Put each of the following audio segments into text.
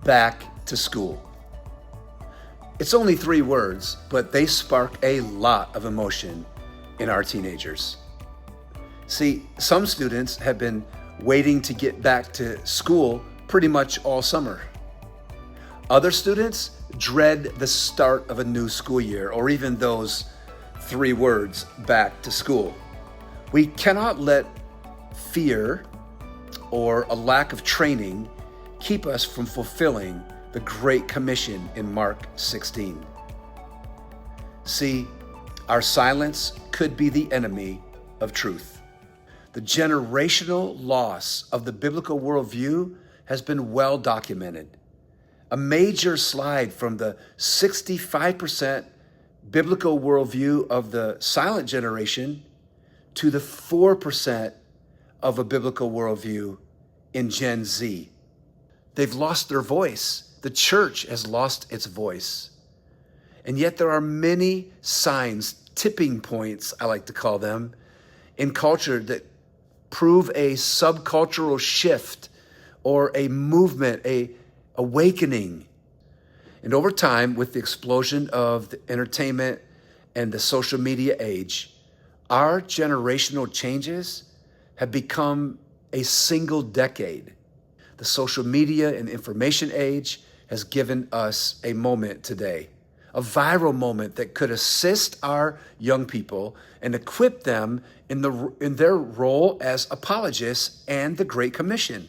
back to school. It's only 3 words, but they spark a lot of emotion in our teenagers. See, some students have been waiting to get back to school pretty much all summer. Other students dread the start of a new school year, or even those 3 words, back to school. We cannot let fear or a lack of training keep us from fulfilling the Great Commission in Mark 16. See, our silence could be the enemy of truth. The generational loss of the biblical worldview has been well documented. A major slide from the 65% biblical worldview of the silent generation to the 4% of a biblical worldview in Gen Z. They've lost their voice. The church has lost its voice. And yet there are many signs, tipping points, I like to call them, in culture that prove a subcultural shift or a movement, a awakening. And over time, with the explosion of the entertainment and the social media age, our generational changes have become a single decade. The social media and information age has given us a moment today, a viral moment that could assist our young people and equip them in their role as apologists and the Great Commission.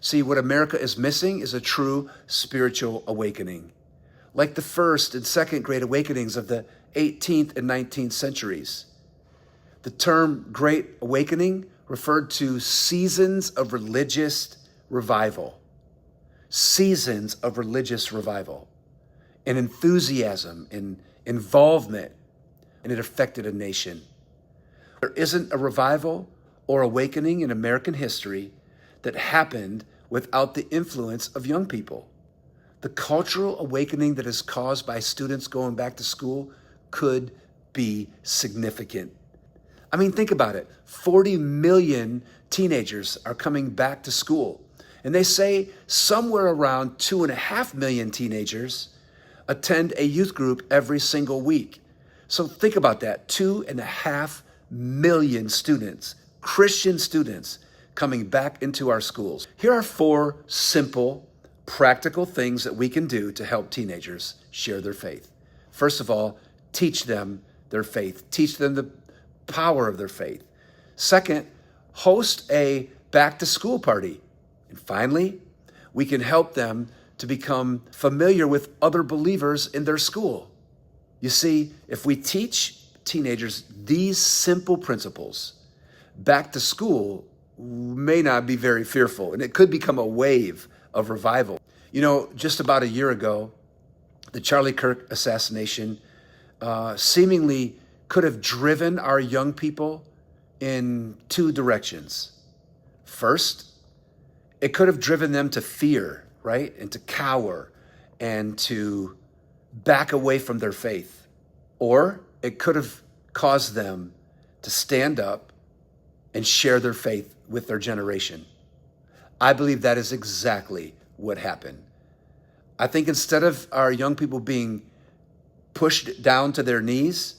See, what America is missing is a true spiritual awakening, like the first and second Great Awakenings of the 18th and 19th centuries. The term Great Awakening referred to seasons of religious revival. Seasons of religious revival and enthusiasm and involvement, and it affected a nation. There isn't a revival or awakening in American history that happened without the influence of young people. The cultural awakening that is caused by students going back to school could be significant. I mean, think about it. 40 million teenagers are coming back to school. And they say somewhere around 2.5 million teenagers attend a youth group every single week. So think about that, 2.5 million students, Christian students, coming back into our schools. Here are 4 simple, practical things that we can do to help teenagers share their faith. First of all, teach them their faith. Teach them the power of their faith. Second, host a back-to-school party. And finally, we can help them to become familiar with other believers in their school. You see, if we teach teenagers these simple principles, back to school may not be very fearful, and it could become a wave of revival. You know, just about a year ago, the Charlie Kirk assassination seemingly could have driven our young people in 2 directions. First, it could have driven them to fear, right? And to cower and to back away from their faith. Or it could have caused them to stand up and share their faith with their generation. I believe that is exactly what happened. I think instead of our young people being pushed down to their knees,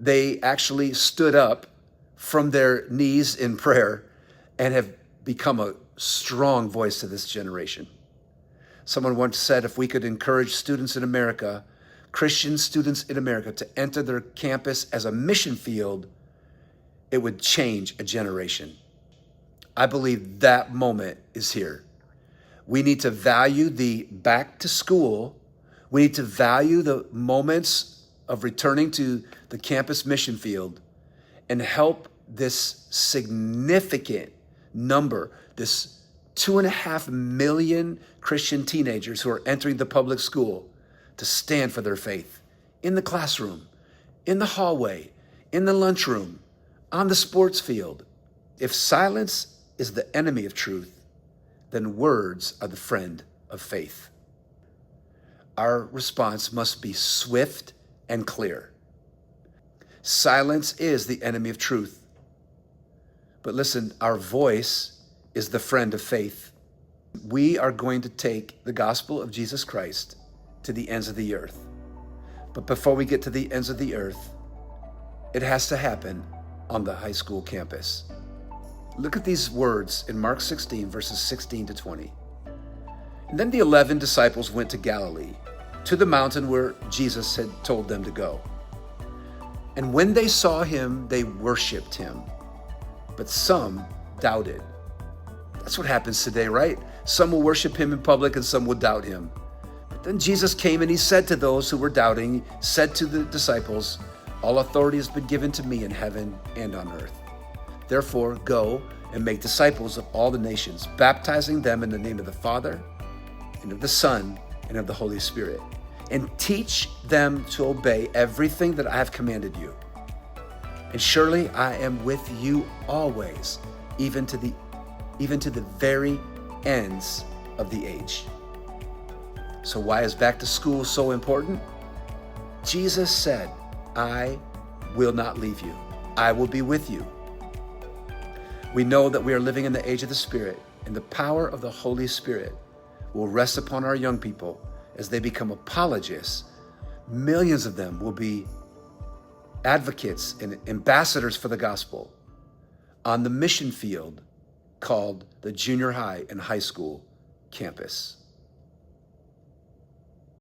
they actually stood up from their knees in prayer and have become a strong voice to this generation. Someone once said, if we could encourage students in America, Christian students in America, to enter their campus as a mission field, it would change a generation. I believe that moment is here. We need to value the back to school. We need to value the moments of returning to the campus mission field and help this significant number, this 2.5 million Christian teenagers who are entering the public school, to stand for their faith in the classroom, in the hallway, in the lunchroom, on the sports field. If silence is the enemy of truth, then words are the friend of faith. Our response must be swift and clear. Silence is the enemy of truth. But listen, our voice is the friend of faith. We are going to take the gospel of Jesus Christ to the ends of the earth. But before we get to the ends of the earth, it has to happen on the high school campus. Look at these words in Mark 16, verses 16 to 20. And then the 11 disciples went to Galilee, to the mountain where Jesus had told them to go. And when they saw him, they worshiped him, but some doubted. That's what happens today, right? Some will worship him in public and some will doubt him. But then Jesus came and he said to those who were doubting, said to the disciples, "All authority has been given to me in heaven and on earth. Therefore, go and make disciples of all the nations, baptizing them in the name of the Father and of the Son and of the Holy Spirit, and teach them to obey everything that I have commanded you. And surely I am with you always, even to the very ends of the age." So why is back to school so important? Jesus said, "I will not leave you. I will be with you." We know that we are living in the age of the Spirit, and the power of the Holy Spirit will rest upon our young people as they become apologists. Millions of them will be advocates and ambassadors for the gospel on the mission field called the junior high and high school campus.